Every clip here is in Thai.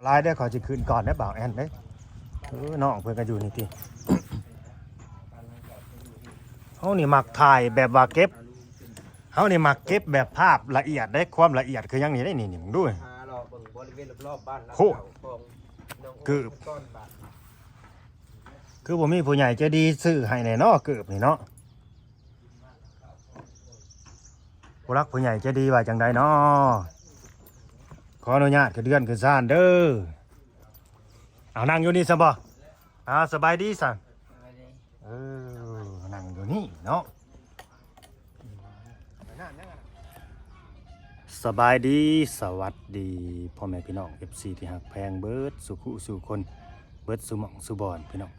ลายได้ขอจะคืนก่อนได้บ่าวแอนได้น้องเพื่อนก็อยู่นี่ทีเขานี่มักถ่ายแบบว่าเก็บเขานี่มักเก็บแบบภาพละเอียดได้ความละเอียดคือยังนี่ได้นี่มึงด้วยโหคือผมมีผู้ใหญ่จะดีซื้อให้แน่เนาะเกือบนี่เนาะผู้รักผู้ใหญ่จะดีว่าจังใดเนาะขออนุญาตคือเดือนคือซ่านเด้อเอานั่งอยู่นี่ซะบ่สบายดีสั่งนั่งอยู่นี่เนาะสบายดีสวัสดีพ่อแม่พี่น้อง FC ที่หักแพงเบิร์ดสุขุสู่คนเบิร์ดสุหม่องสุบอนพี่น้อง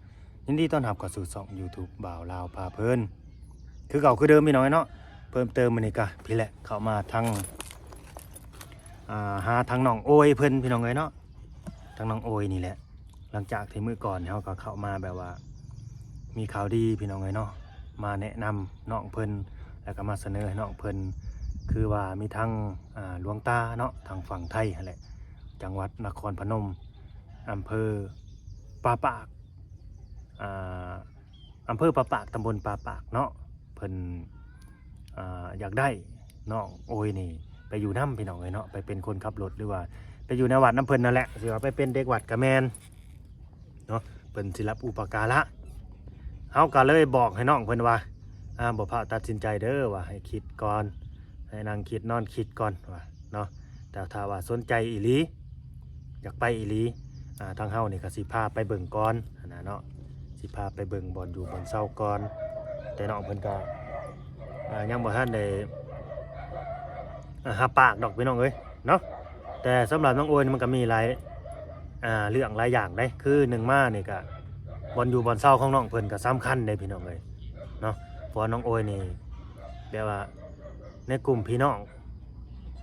ยินดีต้อนรับเข้าสู่ช่อง YouTube บ่าวลาวพาเพลินคือเก่าคือเดิมพี่น้อยเนาะเพิ่มเติมมื้อนี้ก็พี่แหละเข้ามาทางหาทางน้องโอยเพิ่นพี่น้องเอ้ยเนาะทางน้องโอยนี่แหละหลังจากที่มื้อก่อนเฮาก็เข้ามาแบบว่ามีข่าวดีพี่น้องเอ้ยเนาะมาแนะนำน้องเพิ่นแล้วก็มาเสนอให้น้องเพิ่นคือว่ามีทางหลวงตาเนาะทางฝั่งไทยนั่นแหละจังหวัดนครพนมอำเภอปาปากอำเภอปาปากตำบลปาปากเนาะเพิ่นอยากได้น้องโอยนี่ไปอยู่น้ำพี่น้องเลยเนาะไปเป็นคนขับรถหรือว่าไปอยู่ในวัดน้ำเพิ่นนั่นแหละสิว่าไปเป็นเด็กวัดกะแมนเนาะเพิ่นสิรับอุปการะเฮาก็เลยบอกให้น้องเพิ่นว่าบ่พาตัดสินใจเด้อว่าให้คิดก่อนให้นั่งคิดนอนคิดก่อนว่าเนาะแต่ถ้าว่าสนใจอีหลีอยากไปอีหลีทางเฮานี่ก็สิพาไปเบิ่งก่อนนะเนาะสิพาไปเบิ่งบ่อนอยู่บ่อนเซาก่อนแต่น้องเพิ่นก็ยังบ่ทันได้หาปากดอกพี่น้องเอ้ยเนาะแต่สำหรับน้องโอยมันก็มีหลายเรื่องหลายอย่างได้คือหนึ่งมานี่ก็บ่อนอยู่บ่อนเซาของน้องเพิ่นก็สำคัญได้พี่น้องเอ้ยเนาะเพราะน้องโอยนี่แปลว่าในกลุ่มพี่น้อง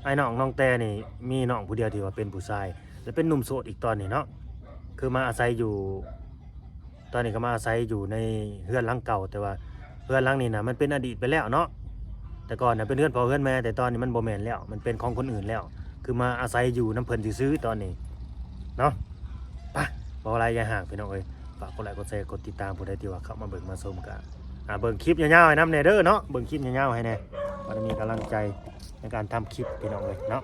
ไอ้น้องแต่นี่มีน้องผู้เดียวที่ว่าเป็นผู้ชายและเป็นหนุ่มโสดอีกตอนนี้เนาะคือมาอาศัยอยู่ตอนนี้ก็มาอาศัยอยู่ในเรือนหลังเก่าแต่ว่าเรือนหลังนี้นะมันเป็นอดีตไปแล้วเนาะแต่ก่อนนะเป็นเรือนพ่อเรือนแม่แต่ตอนนี้มันบ่แม่นแล้วมันเป็นของคนอื่นแล้วคือมาอาศัยอยู่น้ำเพิ่นซื้อตอนนี้เนาะไปบ่อะไรอย่าห่างพี่น้องเอ้ยฝากกดไลค์กดแชร์กดติดตามผู้ใดที่ว่าเข้ามาเบิ่งมาชมกันเบิ่งคลิปยาวๆให้น้ำแน่เด้อเนาะเบิ่งคลิปยาวๆให้แน่มันมีกำลังใจในการทำคลิปพี่น้องเอ้ยเนาะ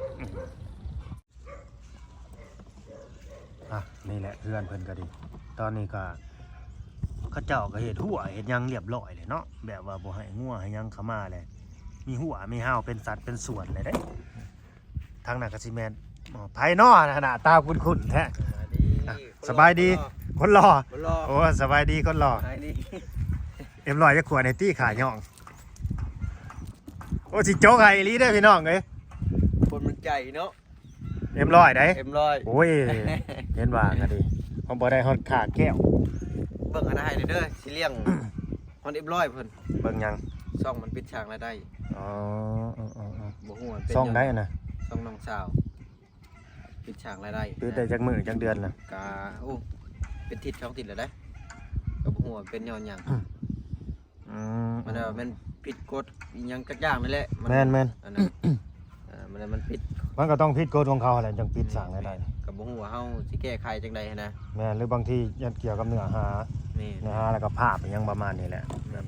นี่แหละเพื่อนเพิ่นก็ดีตอนนี้ก็เขาเจ้าก็เห็ดหัวเห็ดยังเรียบร้อยเลยเนาะแบบว่าบ่ให้งัวให้ยังเข้ามาเลยมีหัวมีห้าวเป็นสัตว์เป็นส่วนเลยได้ทางนักกสิแมนภายนอกขนาดตาคุ้นๆแท้สบายดีคนหล่อโอ้สบายดีคนหล่อเอ็มลอยจะขวดในตี้ขาย่องโอ้สิโจ๊กไอ้ลีได้พี่น้องเลยคนมันใจเนาะเอ็มลอยได้เอ็มร้อยโอ้ยเห็นว่ากันดีผมบ่ได้ฮอดขาแก้วเบิ่งอันให้เด้อสิเลี้ยงฮอดเอ็มร้อยเพิ่นเบิ่งยังซ่องมันปิดฉากแล้วได้อ๋อบ่ฮู้มันเป็นซ่องได้นะซ่องน้องสาวปิดฉากแล้วได้ปิดได้จักมื้อจักเดือนล่ะกะโอ้เป็นทิศช่องติดแล้วได้ก็บ่ฮู้ว่าเป็นย้อนหยังมันผิดกฎอีหยังจักอย่างนั่นแหละแม่นอันนั้นมันผิดมันก็ต้องผิดกฎของเขาแหละจังปิดสร้างได้ก็บ่ฮู้ว่าเฮาสิแก้ไขจังได๋นะแม่นหรือบางทียังเกี่ยวกับเนื้อหาแล้วก็ภาพยังประมาณนี้แหละ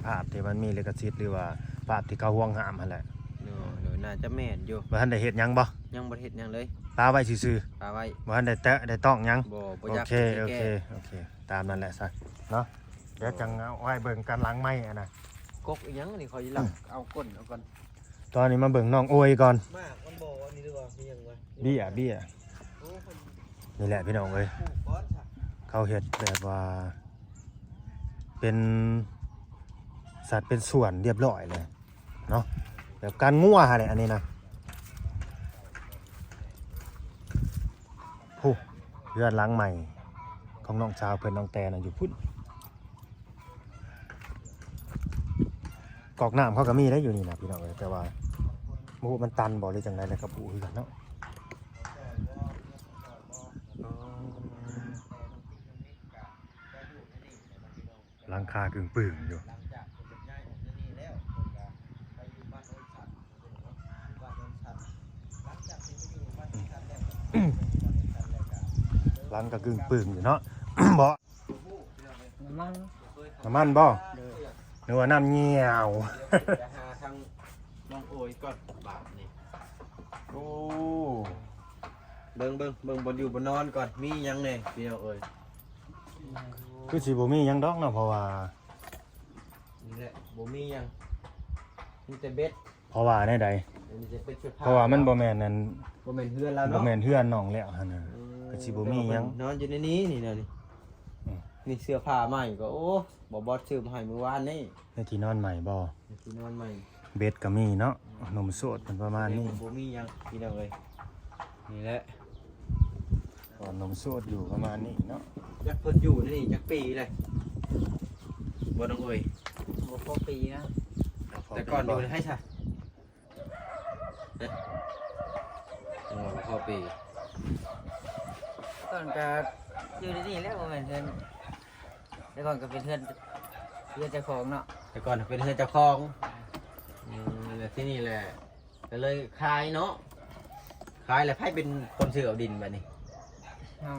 ภาพที่มันมีลิขสิทธิ์หรือว่าภาพที่เขาห่วงห้ามหั่นแหละน่าจะแม่นอยู่บ่ทันได้เฮ็ดหยังบ่ยังบ่เฮ็ดหยังเลยปาไว้ซื่อปาไว้บ่ทันได้แตะได้ต้องหยังบ่โอเคตามนั้นแหละซะเนาะเดี๋ยวจังเอาไว้เบิ่งกันหลังไม้อ่ะนะกกอีหยังนี่ขออีหลังเอาก้นเอาก่อนตอนนี้มาเบิ่งน้องโอยก่อนมากมันบ่อันนี้ด้วยว่ามีหยังวะเบี้ยนี่แหละพี่น้องเอ้ยเขาเฮ็ดแบบว่าเป็นสัตว์เป็นส่วนเรียบร้อยเลยเนาะแบบการงัวอะไรอันนี้นะโหเรือนหลังใหม่ของน้องสาวเพิ่นน้องแตน่ะอยู่พุ่นกอกน้ำเขาก็มีได้อยู่นี่นะพี่น้องเอ้ยแต่ว่ามันตันบ่หรือจังได๋แล้วก็ปูคือกันเนาะหลังคากึ่งปึ่งอยู่บ ร้านก็กึ่งปึ่งอยู่เนาะ บ่ น้ำมัน น้ำมันบ่ เด้อ นึกว่าน้ำเงี้ยว จะหาทางน้องโอยก่อนบาทนี่ โอ้ เบิ่งบนอยู่บนนอนก่อนมีหยังแน่พี่น้องเอ้ย คือสิบ่มีหยังดอกเนาะเพราะว่า นี่แหละบ่มีหยังมีแต่เบ็ด เพราะว่าแน่ใด มีแต่เป็ดเสื้อผ้า เพราะว่ามันบ่แม่นนั่น บ่แม่นเฮือนแล้ว บ่ เนาะ แม่นเฮือนน้องแล้วหั่นน่ะ ก็สิบ่มีหยัง นอนอยู่ในนี้นี่นะนี่ อืม นี่เสื้อผ้าใหม่ก็โอ้บ่บอสซื้อมาให้เมื่อวานนี่ ในที่นอนใหม่บ่ ที่นอนใหม่ เบ็ดก็มีเนาะนมสดมันประมาณนี้ บ่มีหยังพี่น้องเอ้ยนี่แหละ ก็นมสดอยู่ประมาณนี้เนาะ จักเพิ่นอยู่นี่จักปีเลยบ่น้องเอ้ย บ่พอปีนะ แต่ก่อนอยู่ให้ซะจังหวะพอปี ก่อนก็อยู่ที่นี่แหล้วบ่แม่นเฮือนแต่ก่อนก็เป็นเฮือนเจ้าของเนาะ แต่ก่อนเป็นเฮือนเจ้าของแล้วที่นี่แหละก็เลยขายเนาะขายแล้วไผเป็นคนซื้อเอาดินบัดนี้ น้อ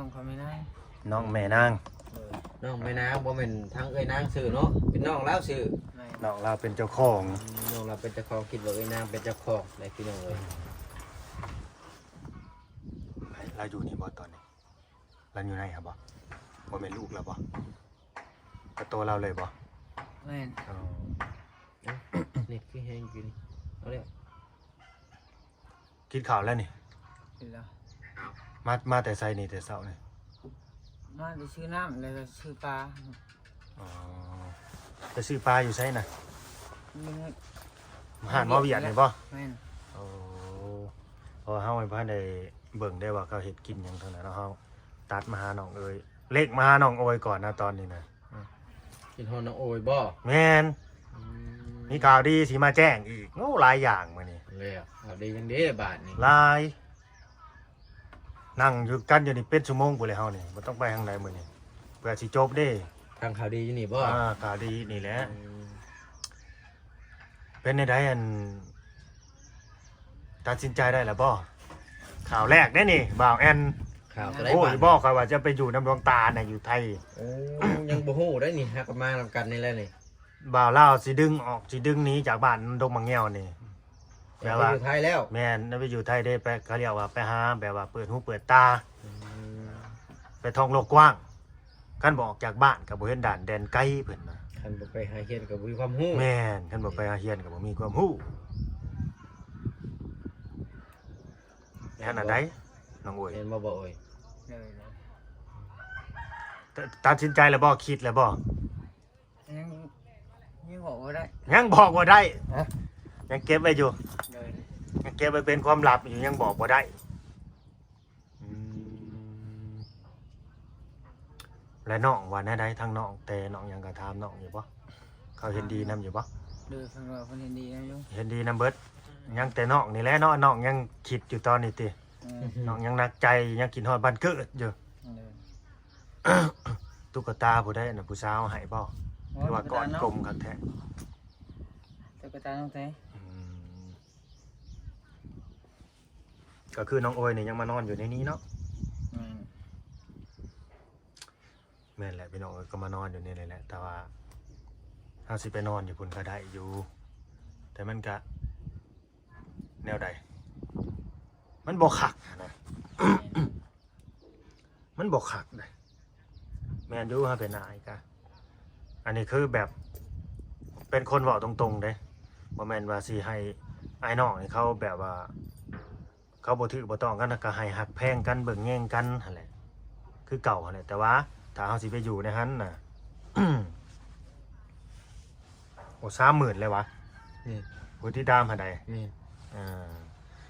งเขาไม่ได้ น้องแม่นาง น้องแม่นางบ่แม่นทางเอ้ยนางซื้อเนาะเป็นน้องแล้วซื้อ ไม่ น้องเราเป็นเจ้าของ น้องเราเป็นเจ้าของคิดว่าเอ้ยนางเป็นเจ้าของได้พี่น้องเอ้ย เราอยู่นี่บ่ตอนนี้เราอยู่ไหนครับบ่บ่แม่นลูกเราบ่กระโตเราเลยบ่ แม่น อ๋อ นี่คือแห้งอยู่นี่เอาเลย กินข้าวแล้วนี่ เป็นแล้ว มาแต่ไสนี่แต่เช้านี่ มาไปซื้อน้ำแล้วก็ซื้อปลา อ๋อจะซื้อปลาอยู่ไสน่ะ มัน หาดหมอเวียดนี่บ่ แม่น โอ้เพอเฮาให้พ่านได้เบิ่งได้ว่าเขาเฮ็ดกินหยังเท่านั้นเนาะเฮาตัดมาหาน้องเอ้ยเล็กมาหาน้องโอยก่อนนะตอนนี้นะ กินฮอนน้องโอยบ่ แม่นมีข่าวดีสิมาแจ้งอีกโอ้หลายอย่างมื้อนี้ เลยอ่ะเอาดียังเด้บาทนี่ หลายนั่งอยู่กันอยู่นี่เป็นชั่วโมงพุ่นเลยเฮานี่บ่ต้องไปทางใดมื้อนี้เพื่อสิจบเด้ ทางข่าวดีอยู่นี่บ่ ข่าวดีนี่แหละ อืม เป็นไดอันตัดสินใจได้แล้วบ่ข่าวแรกเด้นี่บ่าวแอน ข่าวก็ได้ โอ้ บาท ยบ่ข่อยว่าจะไปอยู่น้ำดวงตาน่ะอยู่ไทย โอ้ยังบ่ฮู้ได้นี่ฮักกันมานำกันนี่แหละนี่ บ่าวลาวสิดึงออกสิดึงหนีจากบ้านดงมังแง้วนี่แปล แต่ ว่า ว่าอยู่ไทยแล้ว แม่นไปอยู่ไทยได้ไปเขาเรียกว่าไปหาแบบว่าเปิดหูเปิดตา อืม ไปท่องโลกกว้างคันบ่ออกจากบ้านก็บ่เห็นด่านแดนไกลเพิ่นน่ะ คันบ่ไปหาเฮ็ดก็บ่มีความฮู้ แม่นคันบ่ไปหาเฮียนก็บ่มีความรู้แค่นั้นได้น้องโอ้ย เห็นบ่บ่โอย เลยเลย ตัดสินใจแล้วบ่คิดแล้วบ่ ยังยังบอกว่าได้ ยังบอกบ่ได้ ฮะ ยังเก็บไว้อยู่ เลย ยังเก็บไว้เป็นความลับอยู่ยังบอกบ่ได้อืมและน้องว่าแน่ใดทางน้องแต่น้องยังก็ถามน้องอยู่บ่เขาเห็นดีนํอยู่บ่ ดูเพิ่นว่าเพิ่นเห็นดีนะยุง เห็นดีนํเบิดยังแต่น้องนี่แหละเนาะน้องยังคิดอยู่ตอนนี้ติ น้องยังหนักใจยังกินฮอดบ้านเกิดอยู่ เลย ตุ๊กตาผู้ใดน่ะผู้สาวให้บ่หรือว่าก่อนกลมคักแท้ ตุ๊กตาน้องแท้ อืมก็คือน้องโอยนี่ยังมานอนอยู่ในนี้เนาะ อืม แม่นแหละพี่น้องเอ้ยก็มานอนอยู่นี่เลยแหละแต่ว่าถ้าสิไปนอนอยู่พุ่นก็ได้อยู่ แต่มันก็แนวใดมันบ่คักนะ มันบ่คักเลยแม่นอยู่ฮะเป็นนายกะอันนี้คือแบบเป็นคนเว้าตรงๆเด้บ่แม่นว่าสิให้ไอ้น้องนี่เขาแบบว่า เขาบ่ถือบ่ต้องกันก็ให้หักแพงกันเบิ่งแย่งกันหั่นแหละคือเก่าหั่นแหละแต่ว่าถ้าเฮาสิไปอยู่ในนั้นน่ะ โอ้30,000เลยวะ นี่ ผู้ที่ตามหั่นใด นี่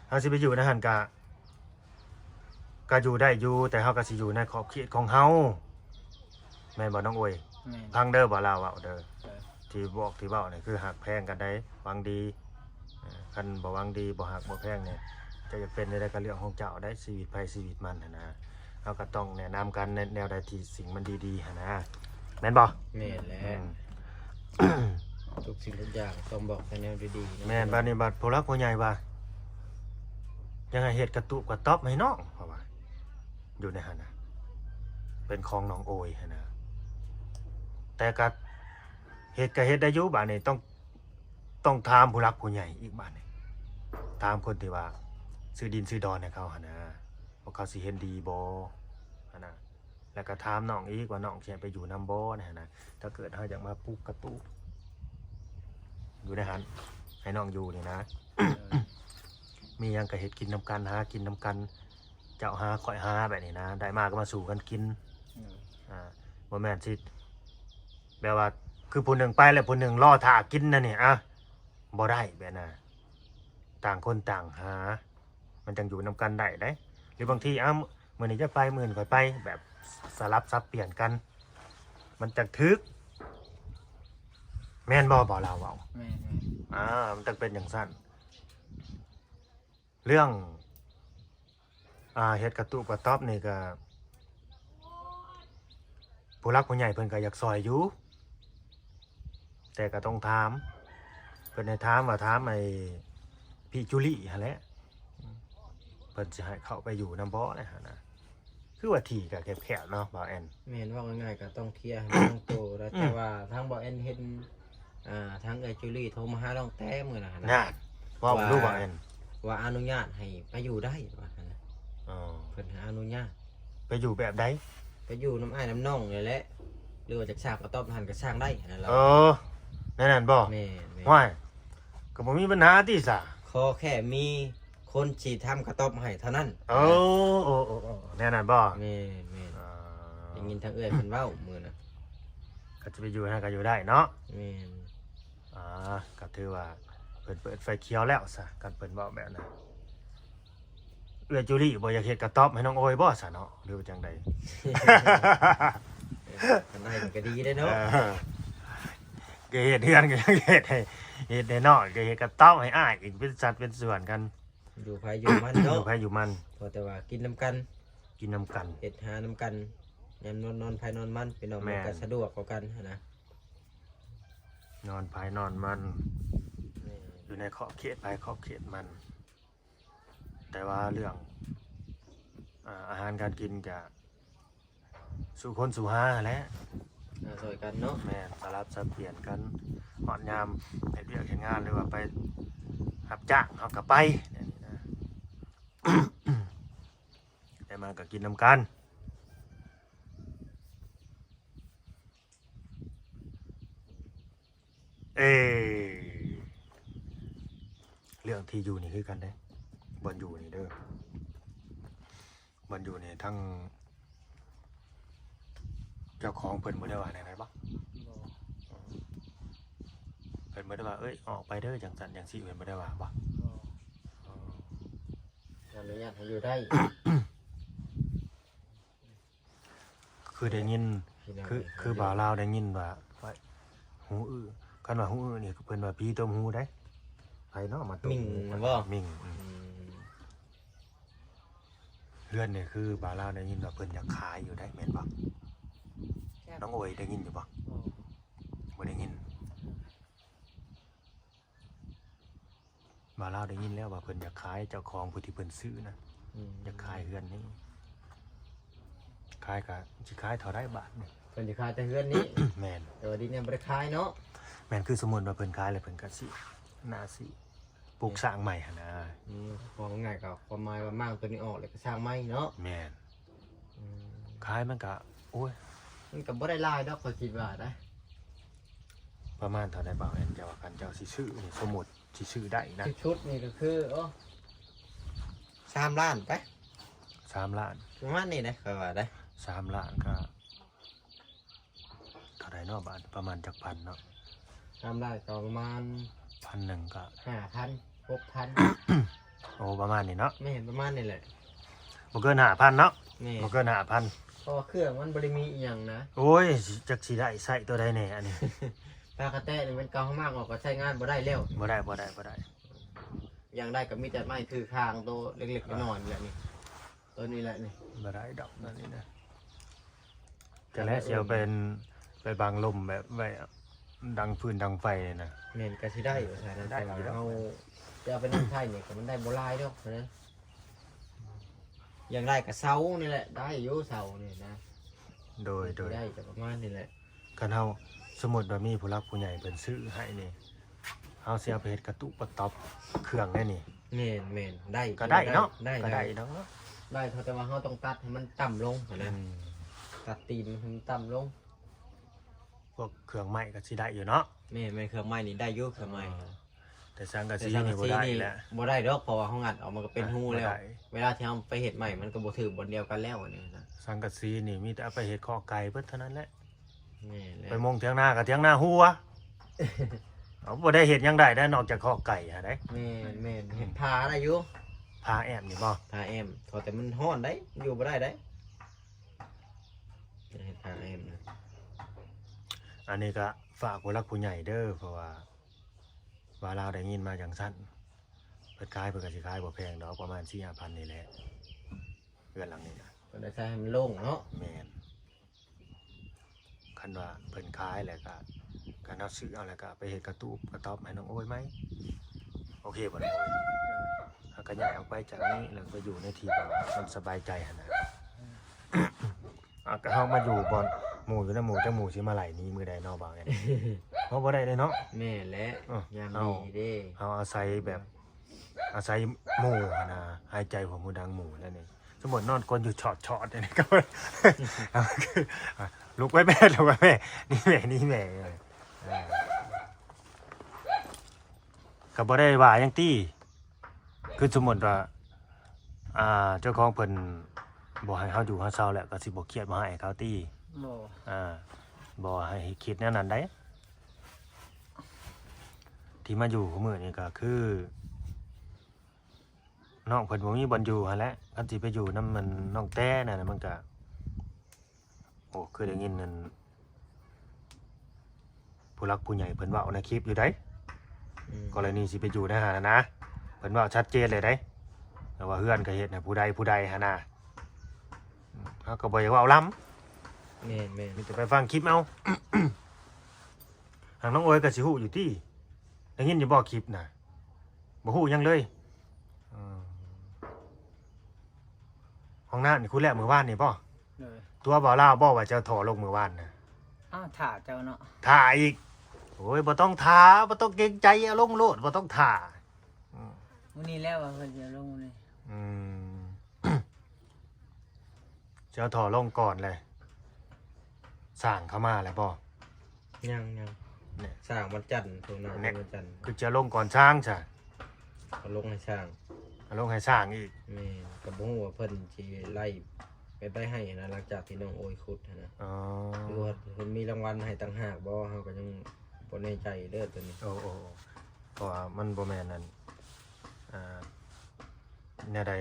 เฮาสิไปอยู่ในนั้นก็อยู่ได้อยู่แต่เฮาก็สิอยู่ในขอบเขตของเฮาแม่นบ่น้องโอย แม่น พังเด้อบ่ลาวเว้าเด้อ เออ ที่บอกที่เว้านี่คือหักแพงกันได้หวังดีคันบ่หวังดีบ่หักบ่แพงเนี่ยจะเป็นได้ก็เรื่องของเจ้าได้ชีวิตภัยชีวิตมันหั่นนะเฮาก็ต้องแนะนำกันในแนวใดที่สิ่งมันดีๆหั่นนะแม่นบ่ แม่นแหละ อืม ทุกสิ่งทุกอย่างต้องบอกในแนวดีๆะ แม่นบัดนี้บัดผู้หลักผู้ใหญ่ว่ายังให้เฮ็ดกระตุกกระต๊อบให้น้องเพราะว่าอยู่ในหั่นน่ะ เป็นของน้องโอยหั้นนะแต่ก็เฮ็ดก็เฮ็ดได้อยู่บาดนี้ต้องถามผู้หลักผู้ใหญ่อีกบาดนี้ถามคนที่ว่าซื้อดินซื้อดอนให้เขาหั่นนะว่าเขาสิเห็นดีบ่หั่นนะแล้วก็ถามน้องอีกว่าน้องสิให้ไปอยู่นำบ่นะหั่นนะถ้าเกิดเฮาอยากมาปลูกกระตูอยู่ในหันให้น้องอยู่นี่นะ มีหยังก็เฮ็ดกินนํกันหากินนํกันเจ้าหาข่อยหาแบบนี้นะได้มาก็มาสู่กันกินบ่แม่นสิแบบว่าคือผู้หนึ่งไปแล้วผู้หนึ่งรอท่ากินนั่นนี่อ่ะบ่ได้แบบน่ะต่างคนต่างหามันจังอยู่นํกันได้เด้หรือบางทีมื้อนี้จะไปมื้อนี้ค่อยไปแบบสลับซับเปลี่ยนกันมันจังถึกแม่นบ่เราเว้า แม่ มันจังเป็นอย่างซั่นเรื่องเฮ็ดกระตุกกระต๊อบนี่ก็ผู้รักผู้ใหญ่เพิ่นก็อยากซอยอยู่แต่ก็ต้องถามเพิ่นให้ถามว่าถามไอ้พี่จุลี่หั่นแหละเพิ่นสิให้เข้าไปอยู่นำบ่นะหั่นนะคือว่าที่ก็แคบๆเนาะบ่าวแอน แม่นว่าง่ายๆก็ต้องเคลียร์ให้มันลงตัวแล้วแต่ว่าทางบ่แอนเห็นทางไอ้จูลี่โทรมาหาน้องแต้มื้อน่ะ นั่นว่ารู้บ่าวแอน ว่าอนุญาตให้ไปอยู่ได้ว่าซั่นน่ะ อ๋อ เพิ่นให้อนุญาต ไปอยู่แบบใด ไปอยู่น้ำอ้ายน้ำน้องนี่แหละหรือว่าจะสร้างกระต๊อบหันก็สร้างได้นั่นแหละ เออนั่นบ่ แม่ ว้ายก็บ่มีปัญหาติซะ ขอแค่มีคนสิทำกระต๊อบให้เท่านั้น โอ้แน่นอนบ่ แม่ได้ยินทางเอื้อยเพิ่นเว้ามื้อน่ะ ก็จะไปอยู่ให้ก็อยู่ได้เนาะ แม่น ก็ถือว่าเปิดไฟเขียวแล้วซะกันเปิดเว้าแบบนั้นเอื้อจูลี่บ่อยากเฮ็ดกระต๊อบให้น้องโอยบ่ซะเนาะหรือว่าจังใด อันนั้นก็ดีได้เนาะ ก็เฮ็ดเฮือนก็ยังเฮ็ดให้น้องก็เฮ็ดกระต๊อบให้อ้ายอีกเป็นสัดเป็นส่วนกัน อยู่ไผอยู่มัน อ เนาะ ยู่ไผอยู่มัน พอแต่ว่ากินน้ำกัน กินนำกัน เฮ็ดหาน้ำกันยามนอนไผนอนมันเป็นเอา แม่ มันก็สะดวกกว่ากันหั้นนะ นอนภายนอนมัน แม่ อยู่ในขอบเขตภายขอบเขตมัน แต่ว่าเรื่องอาหารการกินจะสู่คนสู่หาแหละ ซอยกันเนาะ แม่นสลับสับเปลี่ยนกันหอนยามเฮ็ดเวียกเฮ็ดงานหรือว่าไปรับจ้างเฮาก็ไปเนี่ยนี่นะ แต่มันก็กินนำกันเรื่องที่อยู่นี่คือกันเด้บ่อนอยู่นี่เด้อบ่อนอยู่นี่ทั้งเจ้าของเพิ่นบ่ได้ว่าแนวใดบ่ เพิ่นบ่ได้ว่าเอ้ยออกไปเด้อจังซั่นจังซี่เพิ่นบ่ได้ว่าบ่ อนุญาตให้อยู่ได้ คือได้ยิน พี่น้ง คือบ่าวลาวได้ยินว่าหูอื้อคันว่าหูอื้อนี่เพิ่นว่าผีต้มหูได้ไผเนาะมาต้ม มิ่ง หู บ่ มิ่ง อืม เฮือนนี่คือบ่าวลาวได้ยินว่าเพิ่นอยากขายอยู่ได้แม่นบ่น้องโอยได้ยินอยู่บ่บ่ได้ยินบ่าวลาวได้ยินแล้วว่าเพิ่นอยากขายเจ้าของผู้ที่เพิ่นซื้อนะ อยากขายเฮือนนี่ขายก็สิขายเท่าไรบาทนี่ เพิ่นสิขายแต่เฮือนนี้ แม่น แต่ว่าดินยังบ่ได้ขายเนาะ แม่นคือสมมุติว่าเพิ่นขายแล้วเพิ่นก็สิน่าสิปลูกสร้างใหม่หั่นนะ พอง่ายๆก็ความหมายว่ามั่งตัวนี้ออกแล้วก็สร้างใหม่เนาะ แม่น อืม ขายมันก็โอ้ย มันก็บ่ได้หลายดอกข้อยคิดว่านะ ประมาณเท่าใดบ่าวแอนเจ้าว่ากันเจ้าสิซื้อนี่สมมุติสิซื้อได้นะ ชุดนี่ก็คือ3 ล้านไป 3 ล้าน ประมาณนี้นะข้อยว่าได้ 3 ล้านก็เท่าใดเนาะบาทประมาณจักพันเนาะ 3 ล้านก็ประมาณ 1,000ก็ 5,000 6,000 โอ้ประมาณนี้เนาะ ไม่เห็นประมาณนี้แหละ บ่เกิน 5,000เนาะ นี่ บ่เกิน 5,000 เพราะว่าเครื่องมันบ่ได้มีอีหยังนะ โอ้ยจักสิได้ใส่ตัวใดแน่อันนี้ ปลากระแตนี่มันเก่ามากออกก็ใช้งานบ่ได้แล้ว บ่ได้ อย่างได้ก็มีแต่ไม้ถือคางตัวเล็กๆน้อยๆนี่แหละนี่ตัวนี้แหละนี่ บ่ได้ดอกนั่นนี่นะจะแล้วสิเอาเป็นไปบังลมแบบไว้ดังฟืนดังไฟนี่นะ แม่นก็สิได้อยู่ใช่นะ ได้ แต่ อยู่ ว่า แล้ว เอาจะเอาไปนั่งไทยนี่ก็มันได้บ่หลายดอกนะอย่างได้ก็เสานี่แหละได้อยู่เสานี่นะ โดย ได้จะประมาณนี้แหละ คันเฮาสมมุติว่ามีผู้หลักผู้ใหญ่เพิ่นซื้อให้นี่เฮาสิเอาไปเฮ็ดกระตุกกระต๊อบเครื่องได้นี่ แม่นได้ ก็ได้เนาะ ได้ ก็ได้ ได้ เนาะ ได้แต่ว่าเราต้องตัดให้มันต่ำลง อื นะ ม ตัดตีนให้มันต่ำลง พวกเครื่องไม้ก็สิได้อยู่เนาะ แม่เครื่องไม้นี่ได้อยุ่เครื่องไม้ แต่สังกะ แต่ สี สัง นี่ กะ บ่ สี ได้ นี่ แล้ว บ่ได้ดอกเพราะว่าเขางัดออกมันก็เป็นหูแล้ว บ่ได้ เวลาที่เราไปเห็ดใหม่มันก็บ่ถือบนเดียวกันแล้วอันนี้นะ สังกะสีนี่มีแต่เอาไปเฮ็ดข้อไก่เบิดเท่านั้นแหละ แม่แหละ ไปมงเถียงนากับเถียงนาหัว เอาบ่ได้เฮ็ดหยังได้ได้นอกจากข้อไก่หาได้ แม่เห็ดพาได้อยู่ พาแอมนี่บ่ พาแอมพอแต่มันฮ้อนได้อยู่บ่ได้ได้เห็ดพาแอมนะ อันนี้ก็ฝากผู้หลักผู้ใหญ่เด้อเพราะว่าเราได้ยินมาจังซั่นเพิ่นขายเพิ่นก็สิขายบ่แพงดอกประมาณ 4-5,000 นี่แหละเรือนหลังนี้นะ ก็ได้ใช้ให้มันโล่งเนาะ แม่นคันว่าเพิ่นขายแล้วก็คันเอาซื้อเอาแล้วก็ไปเฮ็ดกระตูบกระต๊อบให้น้องโอ้ยไหมโอเคบ่น้องโอ้ยถ้าก็ย้ายออกไปจากนี้แล้วไปอยู่ในที่แบบมันสบายใจหั่นนะ ก็เฮามาอยู่บ่อนหมู่อยู่นำหมู่จังหมู่สิมาไล่หนี้มื้อใดเนาะบ่าวแม่น เฮาบ่ได้เด้เนาะ แม่และ เ ยามดีเด้ เฮาอาศัยแบบอาศัยหมู่หั่นน่ะหายใจหัวหมู่ดังหมู่นั่นเองสมมุตินอนกลนอยู่ชอดๆนี่ก็ เอาคือลุกไว้แม่ลุกไว้แม่นี่แม่ก็บ่ได้ว่าหยังติคือสมมุติว่าเจ้าของเพิ่นบ่ให้เฮาอยู่เฮาเซาแล้วก็สิบ่เครียดบ่ให้เขาติ บ่ บ่ให้คิดแนวนั้นได้ที่มาอยู่ของมื้อนี้ก็คือน้องเพิ่นบ่มีบ่อนอยู่หั่นแหละคันสิไปอยู่นำมันน้องแต้นั่นน่ะมันก็โอ้คือได้ยินนั่นผู้หลักผู้ใหญ่เพิ่นเว้าในคลิปอยู่ได้กรณีสิไปอยู่ในหาดนะเพิ่นเว้าชัดเจนเลยได้แต่ว่าเฮือนก็เฮ็ดให้ผู้ใดหั่นน่ะเฮาก็บ่อยากเว้าล้ำ แม่ มีแต่ไปฟังคลิปเอา ทางน้องโอยกับสิหูอยู่ที่ได้ยินอยู่บอกคลิปน่ะบ่หูหยังเลยห้องน้ำนี่คุณแลมือว่านนี่ป่ะ เลย ตัวบ่าวลาวบ่ว่าจะถอลงมือว่านน่ะ อ้าวถ่าเจ้าเนาะ ถ่าอีกโอ้ยบ่ต้องถ่าบ่ต้องเกรงใจอารมณ์โลดบ่ต้องถ่า มื้อนี้แล้วว่าเพิ่นจะลงนี่ อืม จะถอลงก่อนเลยสร้างเข้ามาแล้วบ่ ยัง เนี่ย สร้างวันจันทร์ตรงนั้นวันจันทร์ คือจะลงก่อนสร้างจ้ะ เขาลงให้สร้าง เอาลงให้สร้างอีก แม่กับบ่ฮู้ว่าเพิ่นสิไล่ไปให้นะหลังจากที่น้องโอยขุดนะ อ๋อ หรือว่าเพิ่นมีรางวัลให้ต่างหากบ่เฮาก็ยังบ่แน่ใจเด้อตัวนี้ โอ้เพราะว่ามันบ่แม่นนั่นแนวใด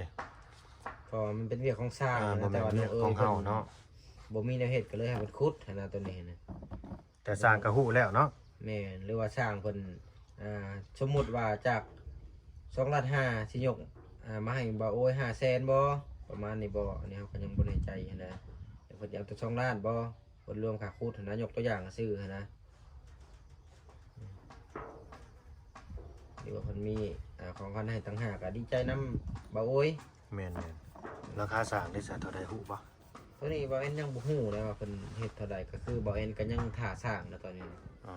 เพราะว่ามันเป็นเรื่องของสร้าง บ่ นะ แม่ แต่ น ว่า เรื่ น้ อ อง งเอย ของเฮาเนาะ บ่มีแนวเฮ็ดก็เลยให้เพิ่นขุดนะตัวนี้นะ แต่สร้างก็ฮู้แล้วเนาะ แม่นหรือว่าสร้างเพิ่นสมมุติว่าจาก2,500,000สิยกมาให้บ่โอ้ย500,000บ่ประมาณนี้บ่อันนี้เฮาก็ยังบ่แน่ใจนะเดี๋ยวเพิ่นจะเอาแต่2ล้านบ่เพิ่นรวมค่าขุดนะยกตัวอย่างซื่อนะหรือว่าเพิ่นมีของขวัญให้ต่างหากก็ดีใจนำบ่โอ้ย แม่นราคาสร้างได้สักเท่าใดฮู้บ่ ตัวนี้บ่เอ็นยังบ่ฮู้นะว่าเพิ่นเฮ็ดเท่าใดก็คือบ่เอ็นก็ยังท่าสร้างนะตอนนี้ อ๋อ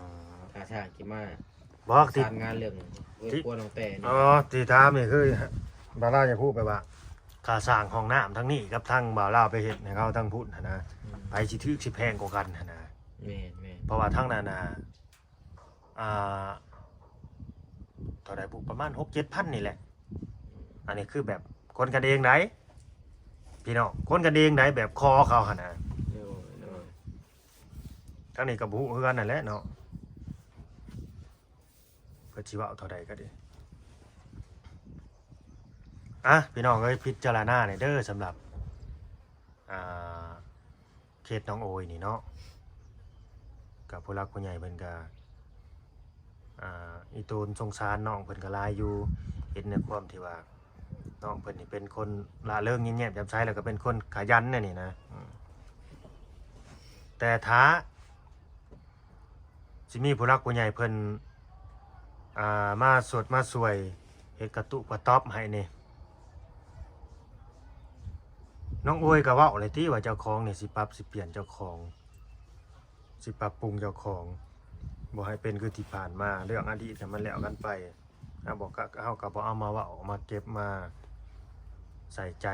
ท่าสร้างสิมา บอกติ สร้างงานเรื่องเวทกวนน้องแต่นี่ ที่ถามนี่คือบาวลาวจะพูดไปว่าค่าสร้างห้องน้ำทั้งนี้กับทั้งบ่าวลาวไปเฮ็ดให้เขาทั้งพุ่นหั่นนะไปสิถือสิแพงกว่ากันหั่นนะ แม่น เพราะว่าทั้งนั้นน่ะเท่าใดบุประมาณ 6-7,000 นี่แหละ อันนี้คือแบบคนกันเองไหนพี่น้องคนกันเองไหนแบบคอเขาหั่นนะ โอ้ย ทั้งนี้ก็บ่ฮู้คือกันนั่นแหละเนาะเพิ่นสิว่าเอาเท่าใดก็ดีพี่น้องเอ้ยพิจารณาหน่อยเด้อสำหรับเคสน้องโอยนี่เนาะกับผู้รักผู้ใหญ่เพิ่นก็อีตูนสงสารน้องเพิ่นก็หลายอยู่เห็นในความที่ว่าน้องเพิ่นนี่เป็นคนละเริงยิ้มแย้มแจ่มใสแล้วก็เป็นคนขยันนี่นะแต่ถ้าสิมีผู้รักผู้ใหญ่เพิ่นมาสวดมาสวยเฮ็ดกระตุกกระต๊อบให้นี่ น้องโอยก็เว้าเลยที่ว่าเจ้าของนี่สิปรับสิเปลี่ยนเจ้าของสิปรับปรุงเจ้าของบ่ให้เป็นคือที่ผ่านมาเรื่องอดีตมันแล้วกันไปบอกก็เฮาก็บ่เอามาเว้ามาเก็บมาใส่ใจ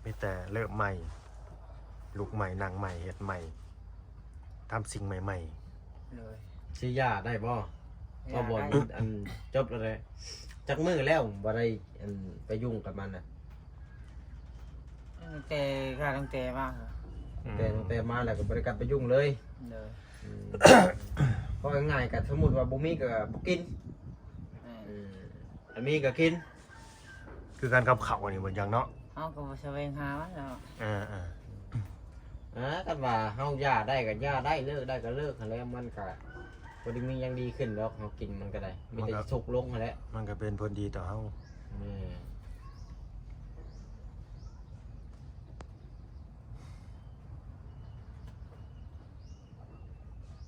มีแต่เริ่มใหม่ลุกใหม่นั่งใหม่เฮ็ดใหม่ทำสิ่งใหม่ เลย สิยาได้บ่บ่บ่อันจบแล้วเลยจักมือแล้วบ่ได้อันไปยุ่งกับมันน่ะ แต่ข้าตั้งแต่มากครับ ๆ แต่มาแล้วก็บ่ได้กลับไปยุ่งเลย เลย เพราะง่ายๆก็สมมุติว่าบ่มีก็บ่กินอันมีก็กิน คือการกับเขานี่เหมือนอย่างเนาะ เอาก็มาแสวงหามันแล้ว กันว่าเฮาย่าได้ก็ย่าได้เลิกได้ก็เลิกหั่นแหละมันก็บ่ได้มีหยังดีขึ้นหรอกเฮากินมันก็ได้มีแต่สุกลงหั่นแหละ มันก็เป็นผลดีต่อเฮา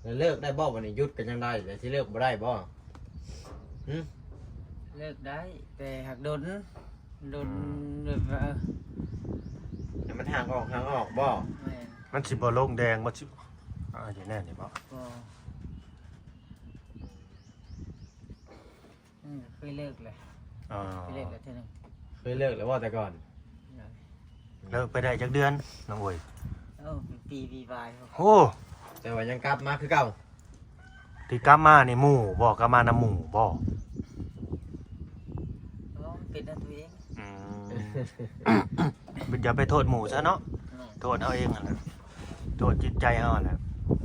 แล้วเลิกได้บ่วันนี้หยุดก็ยังได้แต่สิเลิกบ่ได้บ่หึ เลิกได้แต่หักโดนแบบว่า ให้มันห่างออกบ่ แม่น มันสิบ่ลงแดงบ่สิอย่างแน่นี่บ่ ก็เคยเลิกเลย อ๋อ เคยเลิกแล้วทีนึง เคยเลิกแล้วว่าแต่ก่อน เลิกไปได้จักเดือนน้องโอย เป็นปีปลายครับ โอ้ แต่ว่ายังกลับมาคือเก่า ที่กลับมานี่หมู่บ่กลับมานํหมู่บ่ เป็นนั่นตัวเอง อย่าไปโทษหมู่ซะเนาะ แม่น โทษเฮาเองนั่นแหละโทษจิตใจเฮานั่นแหละ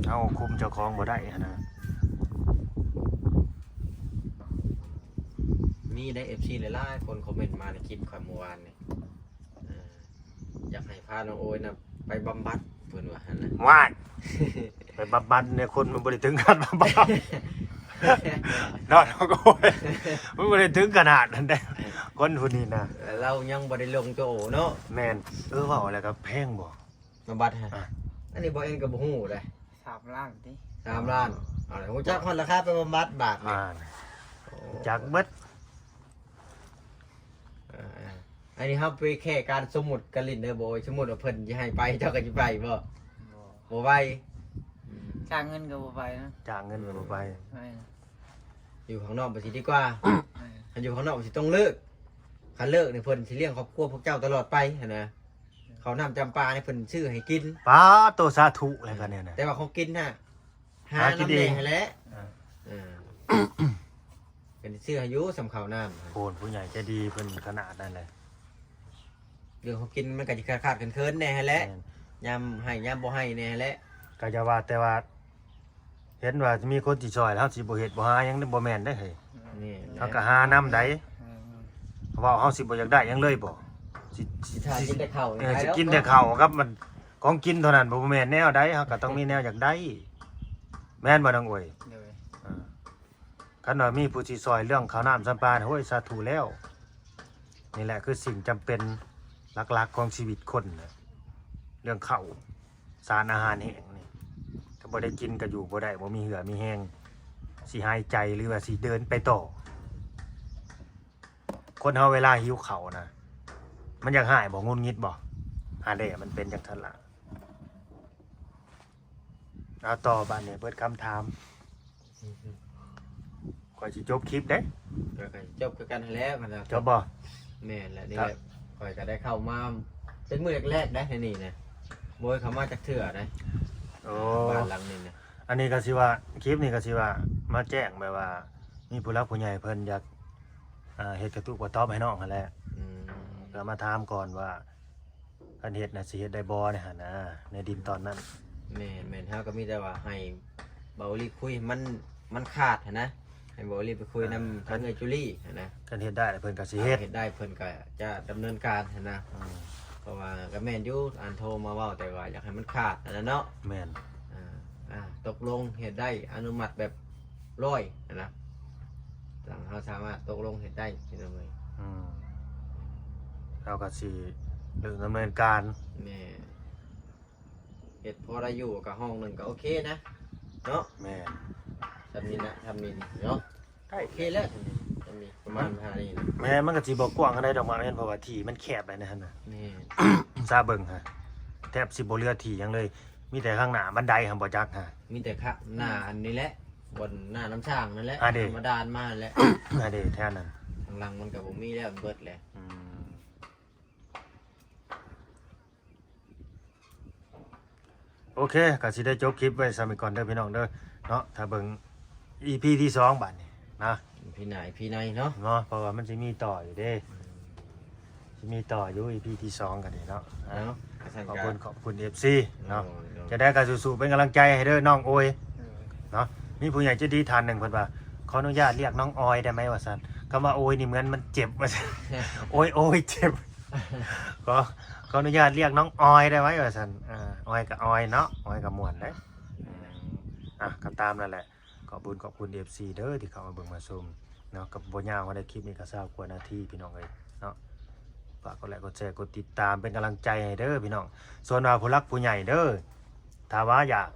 เฮาคุมเจ้าของบ่ได้หั้นนะ มีได้ FC หลายๆคนคอมเมนต์มาในคลิปข่อยเมื่อวานนี่อยากให้พาน้องโอยน่ะไปบำบัดเพิ่นว่าหั่นน่ะ ว้ายไปบำบัดเนี่ยคนมันบ่ได้ถึงขั้นบำบัดเนาะน้องโอยมันบ่ได้ถึงขนาดนั้นเด้คนผู้นี้นะ เรายังบ่ได้ลงโจเนาะ แม่นเว้าแล้วก็แพงบ่ บำบัดฮะ อ่ะ อันนี้บ่เอ็นก็บ่ฮู้เลย 3 ล้านติ 3 ล้านเอาล่ะฮู้จักฮอดราคาไปบำบัดบาทนี่ จากเบิด อันนี้ครับไปแค่การสมมุติกันลิ้นเด้อบ่สมมุติว่าเพิ่นสิให้ไปเจ้าก็สิไปบ่ บ่ บ่ไป จ้างเงินก็บ่ไปนะ จ้างเงินก็บ่ไป แม่น อยู่ข้างนอกบ่สิดีกว่า แม่น คันอยู่ข้างนอกสิต้องเลิกคันเลิกนี่เพิ่นสิเลี้ยงครอบครัวพวกเจ้าตลอดไปหั่นนะเขาวน้ำจำปานี่เพิ่นซื้อให้กิน ป้าโตสาธุอะไรกันเนี่ยนะ แต่ว่าของกินน่ะหา หากิน น้ำ เอ แด ง งให้แล้ว อ่า เป็นซื้อให้อยู่สำข้าวน้ำ โพนผู้ใหญ่ใจดีเพิ่นขนาดนั้นเลย เรื่องของกินมันก็สิขาดๆเคินๆแน่ให้แล้ว แม่น ยามให้ยามบ่ให้แน่ให้แล้ว ก็จะว่าแต่ว่า เห็นว่าจะมีคนที่ช่วยแล้วสิบ่เฮ็ดบ่หาหยังบ่แม่นได้เฮ้ย นี่ เฮาก็หาน้ำใด แม่น ว่าเฮาสิบ่อยากได้หยังเลยบ่สิ สิทานกินแต่ข้าว สิกินแต่ข้าวครับมันของกินเท่านั้นบ่แม่นแนวใดเฮาก็ต้องมีแนวอยากได้แม่นบ่น้องโอย เลย คันว่ามีผู้ที่ช่วยเรื่องข้าวน้ำสัมปานโอ้ยสาธุแล้ว นี่แหละคือสิ่งจำเป็นหลักๆของชีวิตคนนะเรื่องข้าวสารอาหารแห้งนี่ถ้าบ่ได้กินก็อยู่บ่ได้บ่มีเหือมีแห้งสิหายใจหรือว่าสิเดินไปต่อ คนเฮาเวลาหิวข้าวนะมันอยากหายบ่งุนงิดบ่หาได้มันเป็นจังซั่นล่ะเอาต่อบัดนี้เปิดคำถามขอยสิจบคลิปเด้ ก็จบคือกันให้แล้วกันนะ จบบ่ แม่นแหละนี่แหละข่อยก็ได้เข้ามาเป็นมื้อแรกๆได้ในนี่นะบ่ให้เข้ามาจากเถื่อได้ โอ้ บ้านหลังนี้นะ อันนี้ก็สิว่าคลิปนี้ก็สิว่ามาแจ้งแบบว่า มีผู้รักผู้ใหญ่เพิ่นอยากเฮ็ดกระตุกกระต๊อบให้น้องหั่นแหละ อืม ก็มาถามก่อนว่าคันเฮ็ดน่ะสิเฮ็ดได้บ่เนี่ยหั่นนะในดินตอนนั้น แม่นเฮาก็มีแต่ว่าให้เบาลีคุยมันขาดหั้นนะให้เบาลีไปคุยนำทางเอยจุลี่หั้นนะ คันเฮ็ดได้เพิ่นก็สิเฮ็ด เฮ็ดได้เพิ่นก็จะดำเนินการหั้นนะ อืม เพราะว่าก็แม่นอยู่อันโทรมาเว้าแต่ว่าอยากให้มันขาดอันนั้นเนาะ แม่น ตกลงเฮ็ดได้อนุมัติแบบร้อยหั้นนะหลังเฮาสามารถตกลงเฮ็ดได้พี่น้องเอ้ย อืมเราก็สิเริ่มดำเนินการ แม่เฮ็ดพอได้อยู่กับห้องหนึงก็โอเคนะเนาะ แม่น ทำนี่นะทำนี่เนาะโอเคแล้วทำนี่ประมาณ5นี่นะ แม่นมันก็สิบ่กว้างกันได้ดอกมาแม่นเพราะว่าที่มันแคบไปนะหั่นน่ะ แม่ ซาเบิ่งฮะแทบสิบ่เหลือที่หยังเลย มีแต่ข้างหน้าบันไดหั่นบ่จักฮะ มีแต่ข้างหน้าอันนี้แหละบนหน้าน้ำช่างนั่นแหละ อ่ะดิ ธรรมดานมาแหละ อันนี้แท้นั้น ข้างหลังมันก็บ่มีแล้วมันเบิดแหละ อืมโอเคก็สิได้จบคลิปไว้สมิก่อนเด้อพี่น้องเด้อเนาะถ้าเบิ่ง EP ที่2บัดนี้นะ พี่นายพี่นายเนาะ เนาะเพราะว่ามันสิมีต่ออยู่เด้สิมีต่ออยู่ EP ที่2กันนี่เนาะ เนาะ ขอบคุณ FC เนาะจะได้การสู้ๆเป็นกำลังใจให้เด้อน้องโอยเนาะมีผู้ใหญ่ใจดีท่านหนึ่งเพิ่นว่าขออนุญาตเรียกน้องออยได้ไหมว่าซั่นคำว่าโอยนี่เหมือนมันเจ็บว่าซั่น โอยเจ็บขออนุญาตเรียกน้องออยได้ไหมว่าซั่นออยกับออยเนาะออยกับม่วนเด้ก็ตามนั่นแหละขอบคุณ FC เด้อที่เข้ามาเบิ่งมาชมเนาะกับบ่ยาวว่าได้คลิปนี้ก็20กว่านาทีพี่น้องเอ้ยเนาะฝากกดไลค์กดแชร์กดติดตามเป็นกำลังใจให้เด้อพี่น้องส่วนว่าผู้รักผู้ใหญ่เด้อถ้าว่าอยาก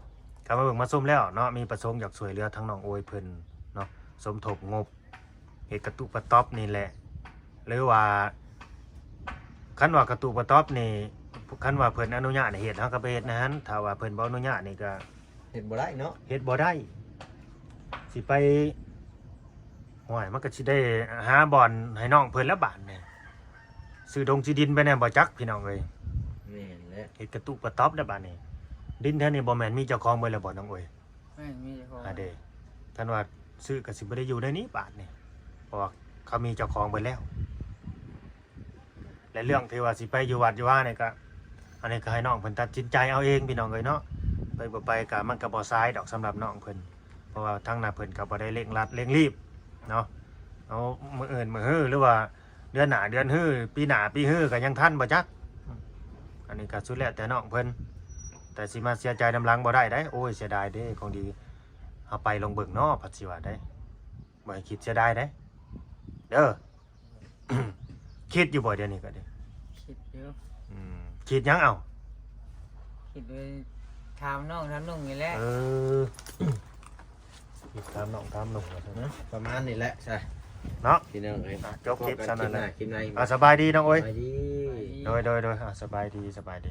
เข้ามาเบิ่งมาชมแล้วเนาะมีประสงค์อยากช่วยเหลือทั้งน้องโอยเพิ่นเนาะสมทบงบเฮ็ดกระตุกกระต๊อบนี่แหละหรือว่าคันว่ากระตุกกระต๊อบนี่คันว่าเพิ่นอนุญาตให้เฮ็ดเฮาก็ไปเฮ็ดนั้นถ้าว่าเพิ่นบ่อนุญาตนี่ก็ เห็นบ่ได้เนาะ เฮ็ดบ่ได้สิไปห้วยมันก็สิได้หาบ่อนให้น้องเพิ่นละบาทนี่ซื้อดงสิดินไปแน่บ่จักพี่น้องเอ้ย แม่นแหละ เฮ็ดกระตุกกระต๊อบได้บาดนี้ดินแท้นี่บ่แม่นมีเจ้าของเบิดแล้วบ่น้องเอ้ย ไม่มีเจ้าของ เด้ท่านว่าซื้อก็สิบ่ได้อยู่ในนี้บาทนี่เพราะว่าเขามีเจ้าของเบิดแล้ว และเรื่องที่ว่าสิไปอยู่วัดอยู่ว่านี่ก็อันนี้ก็ให้น้องเพิ่นตัดสินใจเอาเองพี่น้องเอ้ยเนาะไปบ่ไปก็มันก็บ่ซ้ายดอกสำหรับน้องเพิ่นเพราะว่าทั้งหน้าเพิ่นก็บ่ได้เร่งรัดเร่งรีบเนาะเอามื้ออื่นมื้อฮื้อหรือว่าเดือนหน้าเดือนฮื้อปีหน้าปีฮื้อก็ยังทันบ่จักอันนี้ก็สุดแล้วแต่น้องเพิ่นแต่สิมาเสียใจนำหลังบ่ได้เด้โอ้ยเสียดายเด้ของดีเอาไปลงเบิ่งเนาะพัดสิว่าได้บ่ให้คิดเสียดายเด้เด้อ คิดอยู่บ่เดี๋ยวนี้ก็เด้ คิดอยู่ คิดหยังเอา คิดไปถามน้องนี่แหละ คิดตามน้องตามนุ่งว่าซั่น เนาะประมาณนี้แหละใช่ เนาะ พี่น้องเอ้ย จบคลิปซะนั่นแหละ คลิปใน สบายดีน้องโอ้ย ไปดี โดยสบายดี